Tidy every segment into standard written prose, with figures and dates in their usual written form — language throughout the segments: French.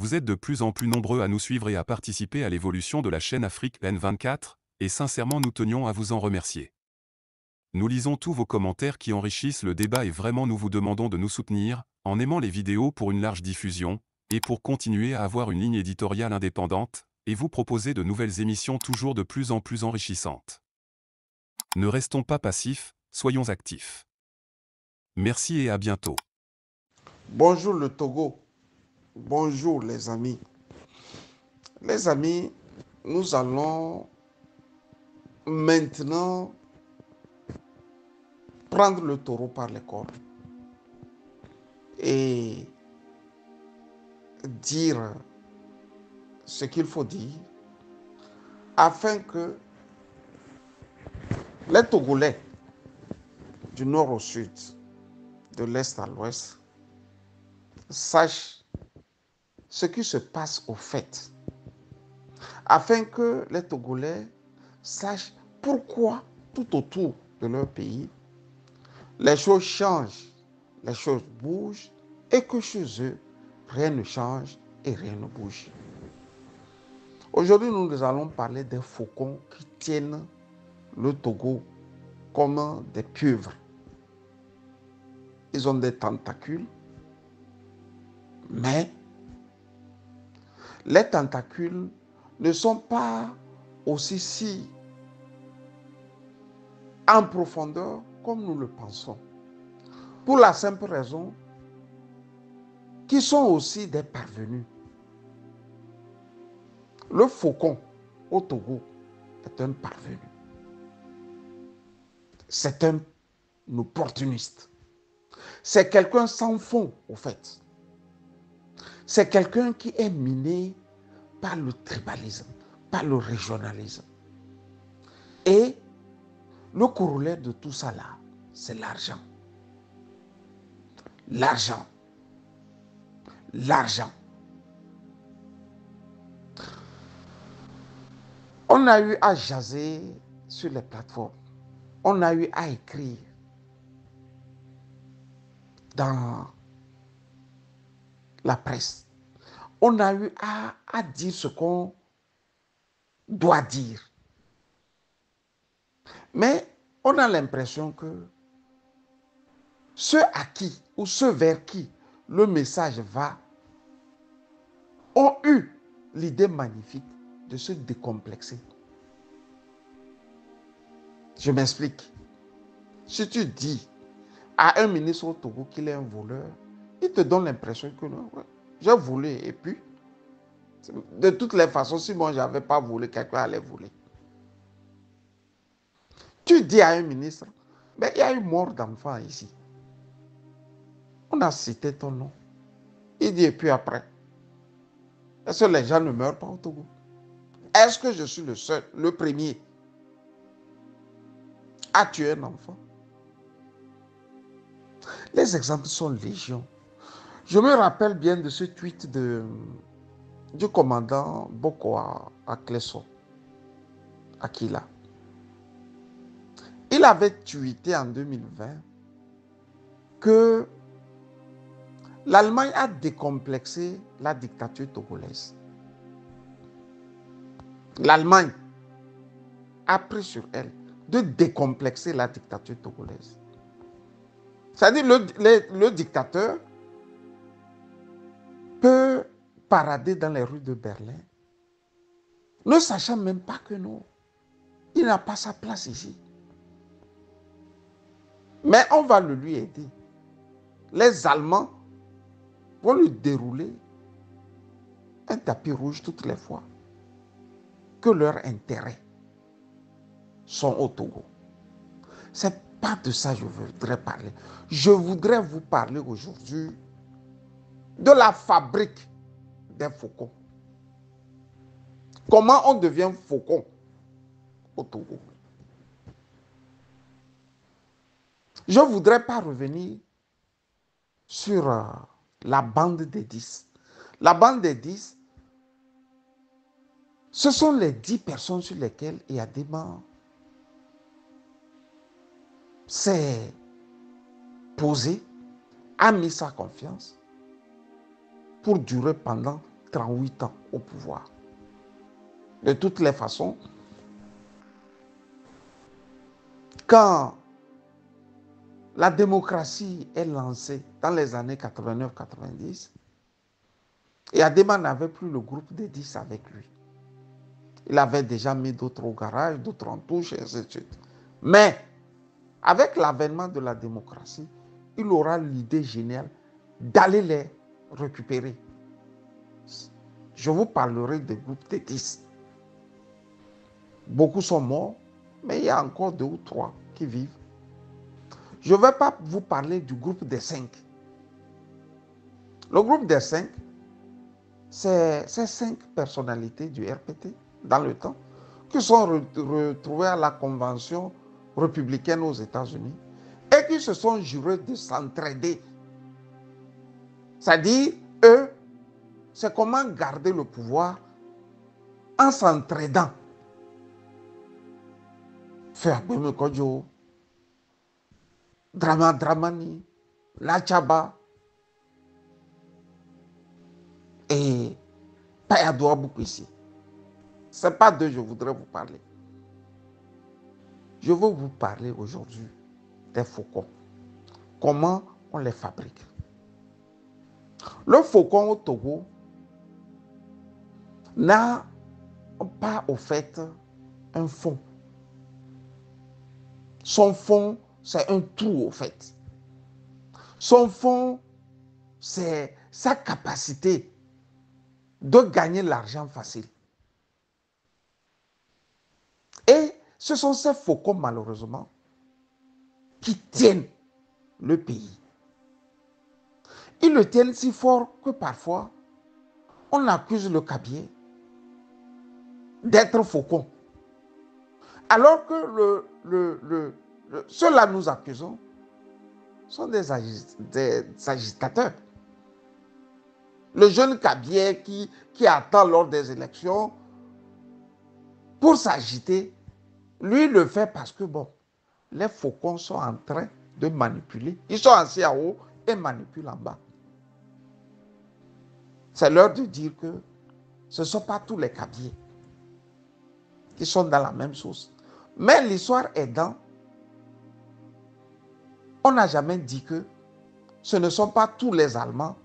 Vous êtes de plus en plus nombreux à nous suivre et à participer à l'évolution de la chaîne Afrique N24, et sincèrement nous tenions à vous en remercier. Nous lisons tous vos commentaires qui enrichissent le débat et vraiment nous vous demandons de nous soutenir, en aimant les vidéos pour une large diffusion, et pour continuer à avoir une ligne éditoriale indépendante, et vous proposer de nouvelles émissions toujours de plus en plus enrichissantes. Ne restons pas passifs, soyons actifs. Merci et à bientôt. Bonjour le Togo, bonjour les amis. Les amis, nous allons maintenant prendre le taureau par les cornes et dire ce qu'il faut dire afin que les Togolais du nord au sud, de l'est à l'ouest, sachent ce qui se passe au fait, afin que les Togolais sachent pourquoi tout autour de leur pays, les choses changent, les choses bougent et que chez eux, rien ne change et rien ne bouge. Aujourd'hui, nous allons parler des faucons qui tiennent le Togo comme des pieuvres. Ils ont des tentacules, mais les tentacules ne sont pas aussi si en profondeur comme nous le pensons. Pour la simple raison qu'ils sont aussi des parvenus. Le faucon au Togo est un parvenu. C'est un opportuniste. C'est quelqu'un sans fond, au fait. C'est quelqu'un qui est miné par le tribalisme, par le régionalisme. Et le corollaire de tout ça là, c'est l'argent. L'argent. L'argent. On a eu à jaser sur les plateformes. On a eu à écrire dans la presse. On a eu à dire ce qu'on doit dire. Mais on a l'impression que ceux à qui ou ceux vers qui le message va ont eu l'idée magnifique de se décomplexer. Je m'explique. Si tu dis à un ministre au Togo qu'il est un voleur, il te donne l'impression que non, ouais, j'ai volé et puis, de toutes les façons, si moi je n'avais pas volé, quelqu'un allait voler. Tu dis à un ministre, mais il y a eu mort d'enfants ici. On a cité ton nom. Il dit, et puis après, est-ce que les gens ne meurent pas au Togo? Est-ce que je suis le seul, le premier, à tuer un enfant? Les exemples sont légion. Je me rappelle bien de ce tweet du commandant Boko à Klesso, Akila. Il avait tweeté en 2020 que l'Allemagne a décomplexé la dictature togolaise. L'Allemagne a pris sur elle de décomplexer la dictature togolaise. C'est-à-dire le dictateur peut parader dans les rues de Berlin, ne sachant même pas que non, il n'a pas sa place ici. Mais on va le lui aider. Les Allemands vont lui dérouler un tapis rouge toutes les fois que leurs intérêts sont au Togo. Ce n'est pas de ça que je voudrais parler. Je voudrais vous parler aujourd'hui de la fabrique des faucons. Comment on devient faucon au Togo? Je ne voudrais pas revenir sur la bande des 10. La bande des 10, ce sont les 10 personnes sur lesquelles il y a des morts. C'est posé, a mis sa confiance pour durer pendant 38 ans au pouvoir. De toutes les façons, quand la démocratie est lancée dans les années 89-90, et Adema n'avait plus le groupe des 10 avec lui. Il avait déjà mis d'autres au garage, d'autres en touche, et ainsi de suite. Mais, avec l'avènement de la démocratie, il aura l'idée géniale d'aller les récupérer. Je vous parlerai des groupes des 10. Beaucoup sont morts, mais il y a encore 2 ou 3 qui vivent. Je ne vais pas vous parler du groupe des 5. Le groupe des 5, c'est ces 5 personnalités du RPT dans le temps qui sont retrouvées à la Convention républicaine aux États-Unis et qui se sont jurés de s'entraider. C'est-à-dire, eux, c'est comment garder le pouvoir en s'entraidant. Faire Beme Kodjo, Dramani, Lachaba et Payadoua Boukissi. Ce n'est pas d'eux que je voudrais vous parler. Je veux vous parler aujourd'hui des faucons. Comment on les fabrique. Le faucon au Togo n'a pas au fait un fond. Son fond, c'est un trou au fait. Son fond, c'est sa capacité de gagner l'argent facile. Et ce sont ces faucons, malheureusement, qui tiennent le pays. Ils le tiennent si fort que parfois, on accuse le cabier d'être faucon. Alors que ceux-là nous accusons sont des agitateurs. Le jeune cabier qui attend lors des élections pour s'agiter, lui le fait parce que, bon, les faucons sont en train de manipuler. Ils sont assis en haut et manipulent en bas. C'est l'heure de dire que ce ne sont pas tous les cabiers qui sont dans la même sauce. Mais l'histoire aidant, on n'a jamais dit que ce ne sont pas tous les Allemands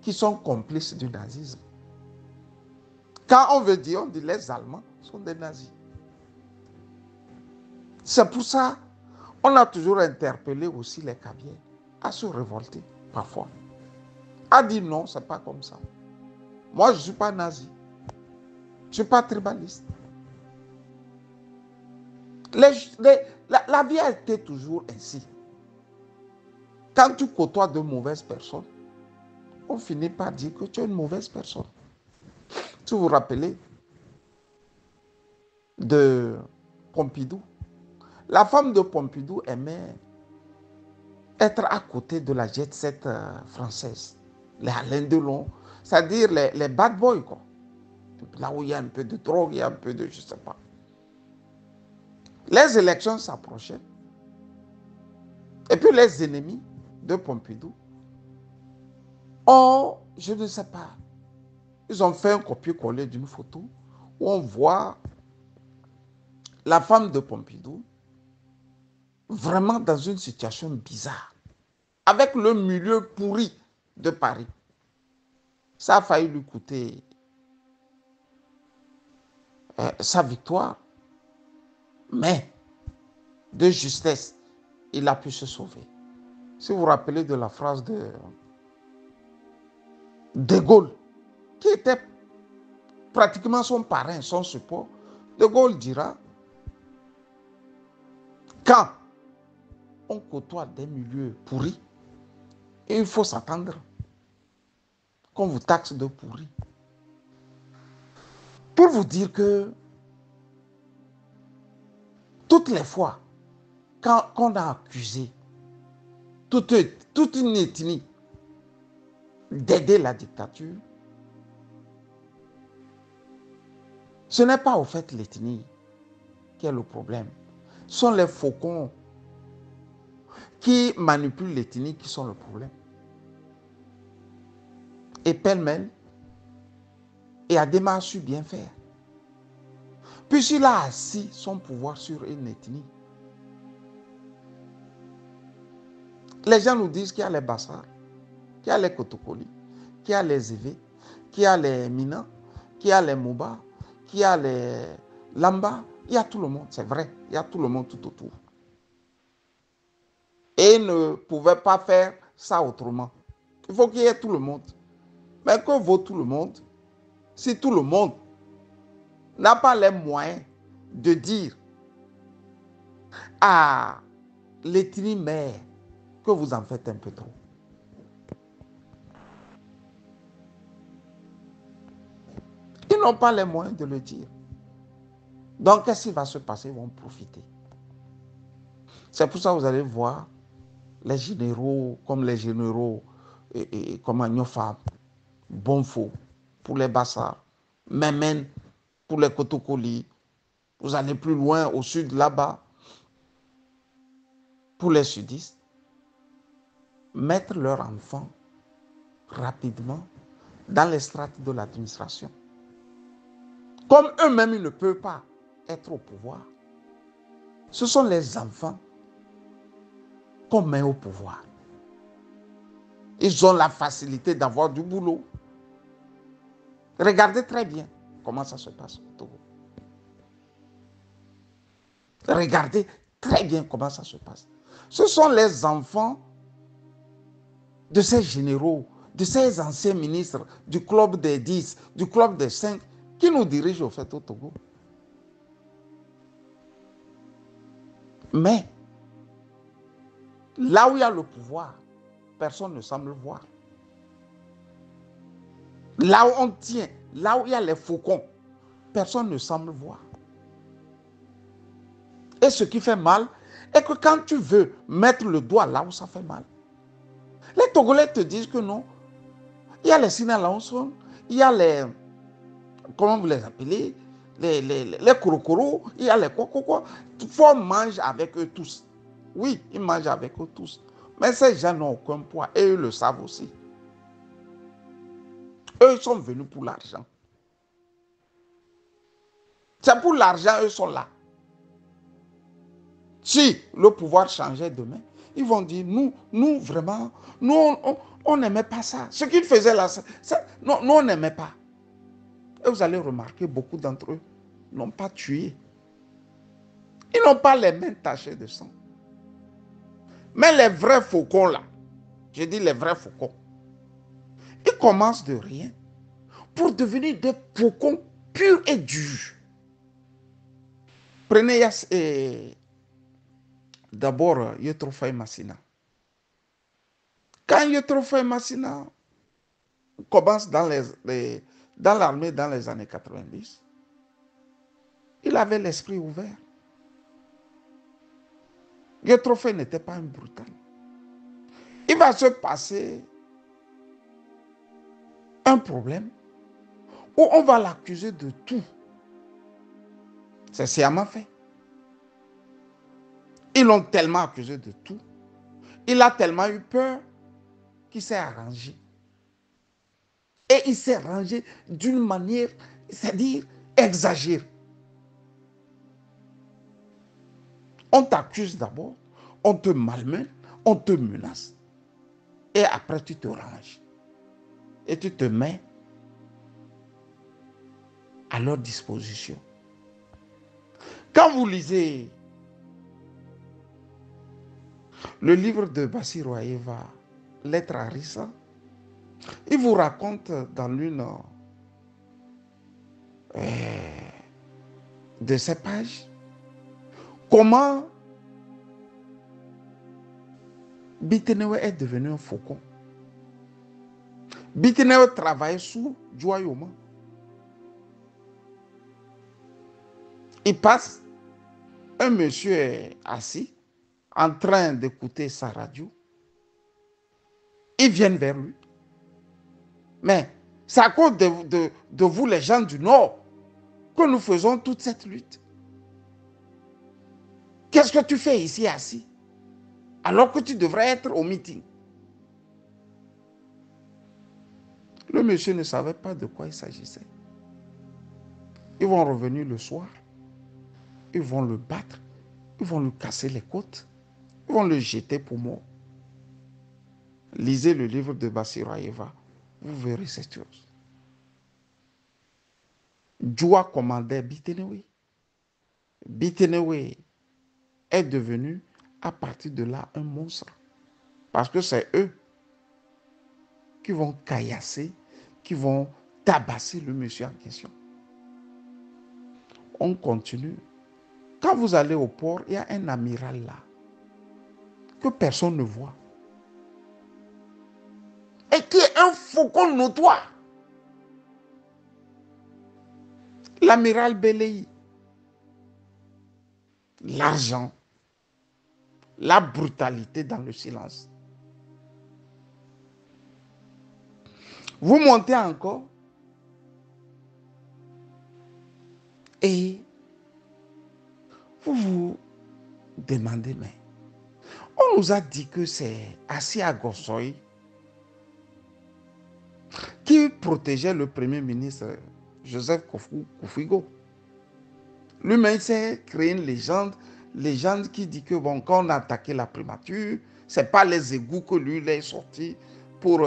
qui sont complices du nazisme. Quand on veut dire, on dit les Allemands sont des nazis. C'est pour ça qu'on a toujours interpellé aussi les cabiers à se révolter parfois. À dire non, ce n'est pas comme ça. Moi, je ne suis pas nazi. Je ne suis pas tribaliste. La vie a été toujours ainsi. Quand tu côtoies de mauvaises personnes, on finit par dire que tu es une mauvaise personne. Si vous vous rappelez de Pompidou, la femme de Pompidou aimait être à côté de la jet set française, les Alain Delon, c'est-à-dire les bad boys, quoi. Là où il y a un peu de drogue, il y a un peu de, je ne sais pas. Les élections s'approchaient. Et puis les ennemis de Pompidou ont, je ne sais pas, ils ont fait un copier-coller d'une photo où on voit la femme de Pompidou vraiment dans une situation bizarre, avec le milieu pourri de Paris. Ça a failli lui coûter sa victoire, mais de justesse, il a pu se sauver. Si vous vous rappelez de la phrase de Gaulle, qui était pratiquement son parrain, son support, De Gaulle dira, quand on côtoie des milieux pourris, il faut s'attendre qu'on vous taxe de pourri. Pour vous dire que toutes les fois qu'on a accusé toute une ethnie d'aider la dictature, ce n'est pas au fait l'ethnie qui est le problème. Ce sont les faucons qui manipulent l'ethnie qui sont le problème. Et pêle-mêle, Et Adema a su bien faire. Puisqu'il a assis son pouvoir sur une ethnie. Les gens nous disent qu'il y a les Bassars, qu'il y a les Kotokoli, qu'il y a les Évé, qu'il y a les Mina, qu'il y a les Mouba, qu'il y a les Lamba. Il y a tout le monde, c'est vrai. Il y a tout le monde tout autour. Et il ne pouvait pas faire ça autrement. Il faut qu'il y ait tout le monde. Mais que vaut tout le monde si tout le monde n'a pas les moyens de dire à l'ethnie mère que vous en faites un peu trop? Ils n'ont pas les moyens de le dire. Donc, qu'est-ce qui va se passer? Ils vont profiter. C'est pour ça que vous allez voir les généraux, comme les généraux, comme Agnofab, Bonfo, pour les Bassars, Memen, pour les Kotokoli. Vous allez plus loin, au sud, là-bas, pour les sudistes, mettre leurs enfants rapidement dans les strates de l'administration. Comme eux-mêmes, ils ne peuvent pas être au pouvoir. Ce sont les enfants qu'on met au pouvoir. Ils ont la facilité d'avoir du boulot. Regardez très bien comment ça se passe au Togo. Regardez très bien comment ça se passe. Ce sont les enfants de ces généraux, de ces anciens ministres du club des 10, du club des 5, qui nous dirigent au fait au Togo. Mais là où il y a le pouvoir, personne ne semble voir. Là où on tient, là où il y a les faucons, personne ne semble voir. Et ce qui fait mal est que quand tu veux mettre le doigt là où ça fait mal, les Togolais te disent que non. Il y a les Sinalanson, il y a les, comment vous les appelez, les Kurokoro, il y a les quoi. Il faut manger avec eux tous. Oui, ils mangent avec eux tous. Mais ces gens n'ont aucun poids et eux le savent aussi. Eux, ils sont venus pour l'argent. C'est pour l'argent, eux sont là. Si le pouvoir changeait demain, ils vont dire, nous vraiment, nous, on n'aimait pas ça. Ce qu'ils faisaient là, nous, on n'aimait pas. Et vous allez remarquer, beaucoup d'entre eux n'ont pas tué. Ils n'ont pas les mains tachées de sang. Mais les vrais faucons là, je dis les vrais faucons, ils commencent de rien pour devenir des faucons purs et durs. Prenez d'abord Yetro Faye Massina. Quand Yetro Faye Massina commence dans l'armée dans les années 90, il avait l'esprit ouvert. Yetro Faye n'était pas un brutal. Il va se passer un problème où on va l'accuser de tout. C'est sciemment fait. Ils l'ont tellement accusé de tout. Il a tellement eu peur qu'il s'est arrangé. Et il s'est arrangé d'une manière, c'est-à-dire exagérée. On t'accuse d'abord, on te malmène, on te menace. Et après, tu te ranges. Et tu te mets à leur disposition. Quand vous lisez le livre de Bassirou Ayeva, Lettre à Rissa, il vous raconte dans l'une de ces pages comment Bitenewe est devenu un faucon. Bitenewe travaillait sous Joyoma. Il passe, un monsieur est assis en train d'écouter sa radio. Ils viennent vers lui. Mais c'est à cause de vous, les gens du Nord, que nous faisons toute cette lutte. Qu'est-ce que tu fais ici assis, alors que tu devrais être au meeting? Le monsieur ne savait pas de quoi il s'agissait. Ils vont revenir le soir. Ils vont le battre. Ils vont lui casser les côtes. Ils vont le jeter pour mort. Lisez le livre de Basiraeva. Vous verrez cette chose. Djoua commandait Bitenewe. Bitenewe est devenu à partir de là un monstre. Parce que c'est eux qui vont caillasser, qui vont tabasser le monsieur en question. On continue. Quand vous allez au port, il y a un amiral là que personne ne voit. Et qui est un faucon notoire. L'amiral Belei. L'argent, la brutalité dans le silence. Vous montez encore et vous vous demandez, mais on nous a dit que c'est Assis Agosoi qui protégeait le premier ministre Joseph Koufigo. Lui-même s'est créé une légende qui dit que bon, quand on a attaqué la primature, ce n'est pas les égouts que lui il est sorti pour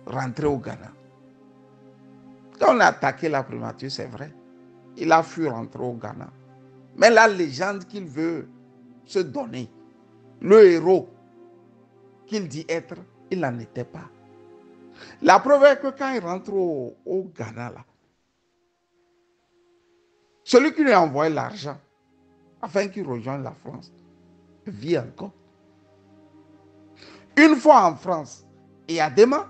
rentrer au Ghana. Quand on a attaqué la primature, c'est vrai. Il a fui rentrer au Ghana. Mais la légende qu'il veut se donner, le héros qu'il dit être, il n'en était pas. La preuve est que quand il rentre au Ghana, là, celui qui lui a envoyé l'argent, afin qu'il rejoigne la France, vit encore. Une fois en France, et à Dema,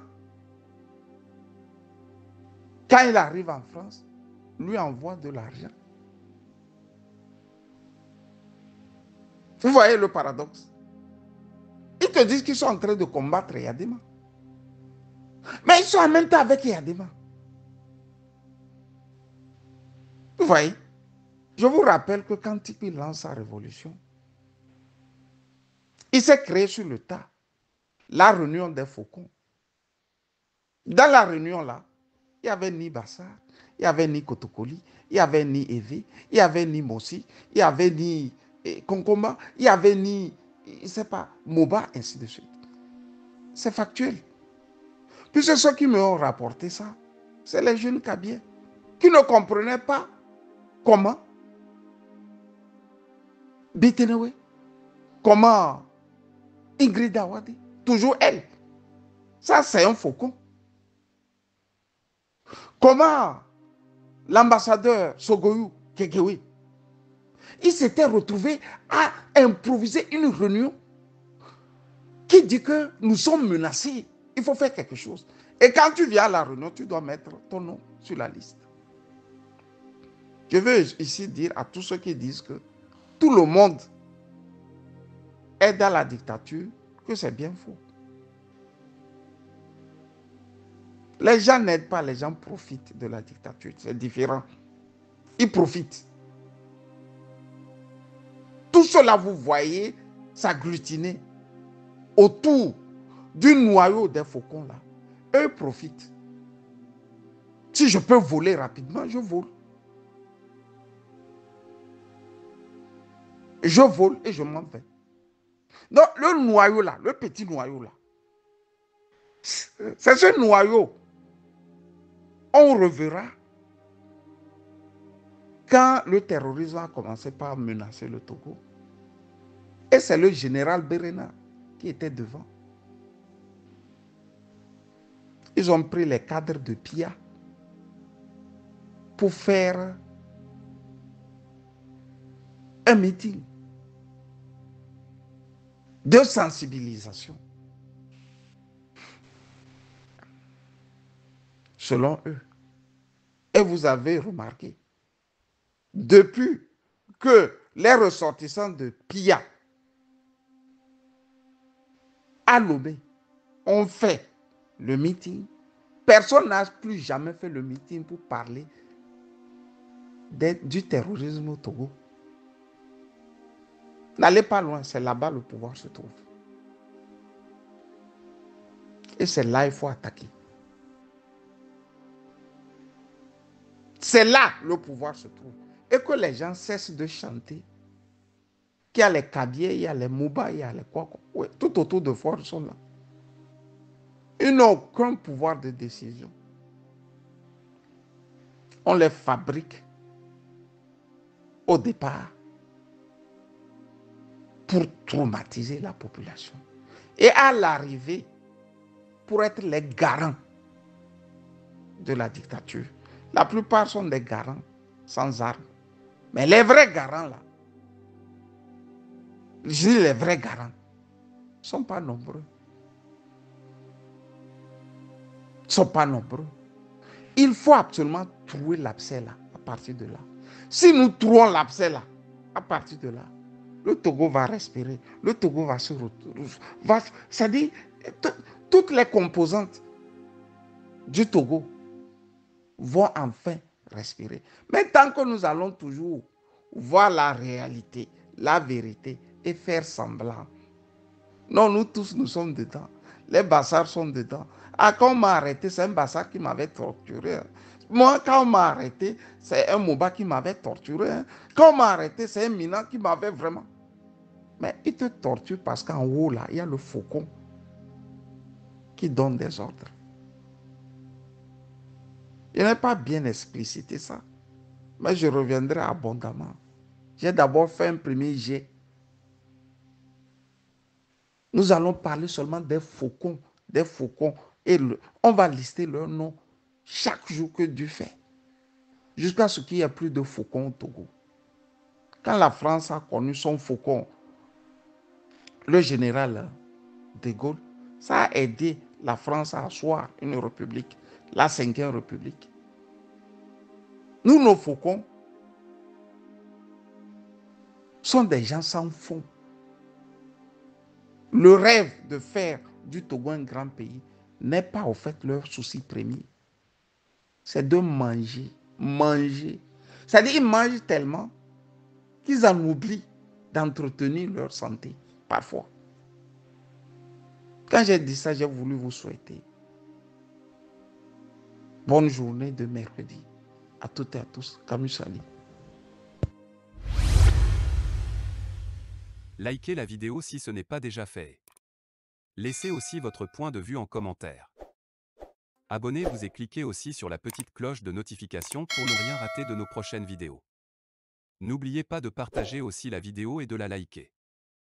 quand il arrive en France, lui envoie de l'argent. Vous voyez le paradoxe? Ils te disent qu'ils sont en train de combattre Yadema. Mais ils sont en même temps avec Yadema. Vous voyez? Je vous rappelle que quand Tipi lance sa révolution, il s'est créé sur le tas la réunion des faucons. Dans la réunion là, il n'y avait ni Bassar, il n'y avait ni Kotokoli, il n'y avait ni Evé, il n'y avait ni Mossi, il n'y avait ni Konkoma, il n'y avait ni, je ne sais pas, Moba, ainsi de suite. C'est factuel. Puisque ceux qui me ont rapporté ça, c'est les jeunes Kabyles qui ne comprenaient pas comment Bitenewe, comment Ingrid Awadi, toujours elle. Ça, c'est un faucon. Comment l'ambassadeur Sogoyou Kekewe, il s'était retrouvé à improviser une réunion qui dit que nous sommes menacés, il faut faire quelque chose. Et quand tu viens à la réunion, tu dois mettre ton nom sur la liste. Je veux ici dire à tous ceux qui disent que tout le monde est dans la dictature, que c'est bien faux. Les gens n'aident pas, les gens profitent de la dictature. C'est différent. Ils profitent. Tout cela, vous voyez s'agglutiner autour du noyau des faucons là. Eux profitent. Si je peux voler rapidement, je vole. Je vole et je m'en vais. Donc, le noyau là, le petit noyau là, c'est ce noyau. On reverra quand le terrorisme a commencé par menacer le Togo. Et c'est le général Berena qui était devant. Ils ont pris les cadres de PIA pour faire un meeting de sensibilisation. Selon eux. Et vous avez remarqué, depuis que les ressortissants de PIA à Lomé ont fait le meeting, personne n'a plus jamais fait le meeting pour parler du terrorisme au Togo. N'allez pas loin, c'est là-bas le pouvoir se trouve. Et c'est là qu'il faut attaquer. C'est là le pouvoir se trouve. Et que les gens cessent de chanter. Qu'il y a les Kabyles, il y a les Mouba, il y a les quoi. Oui, tout autour de Fort, ils sont là. Ils n'ont aucun pouvoir de décision. On les fabrique au départ pour traumatiser la population. Et à l'arrivée, pour être les garants de la dictature. La plupart sont des garants sans armes. Mais les vrais garants, là, je dis les vrais garants, ne sont pas nombreux. Ils ne sont pas nombreux. Il faut absolument trouver l'abcès là, à partir de là. Si nous trouvons l'abcès là, à partir de là, le Togo va respirer, le Togo va se retrouver. C'est-à-dire, toutes les composantes du Togo vont enfin respirer. Mais tant que nous allons toujours voir la réalité, la vérité et faire semblant, non, nous tous, nous sommes dedans. Les Bassards sont dedans. Ah, quand on m'a arrêté, c'est un Bassard qui m'avait torturé. Moi, quand on m'a arrêté, c'est un Mouba qui m'avait torturé. Quand on m'a arrêté, c'est un Mina qui m'avait vraiment... Mais il te torture parce qu'en haut, là, il y a le faucon qui donne des ordres. Je n'ai pas bien explicité ça, mais je reviendrai abondamment. J'ai d'abord fait un premier jet. Nous allons parler seulement des faucons, et on va lister leurs noms chaque jour que Dieu fait, jusqu'à ce qu'il n'y ait plus de faucons au Togo. Quand la France a connu son faucon, le général de Gaulle, ça a aidé la France à asseoir une république, la 5e République. Nous, nos faucons, sont des gens sans fond. Le rêve de faire du Togo un grand pays n'est pas au fait leur souci premier. C'est de manger, manger. C'est-à-dire qu'ils mangent tellement qu'ils en oublient d'entretenir leur santé, parfois. Quand j'ai dit ça, j'ai voulu vous souhaiter bonne journée de mercredi à toutes et à tous. Camus Sali. Likez la vidéo si ce n'est pas déjà fait. Laissez aussi votre point de vue en commentaire. Abonnez-vous et cliquez aussi sur la petite cloche de notification pour ne rien rater de nos prochaines vidéos. N'oubliez pas de partager aussi la vidéo et de la liker.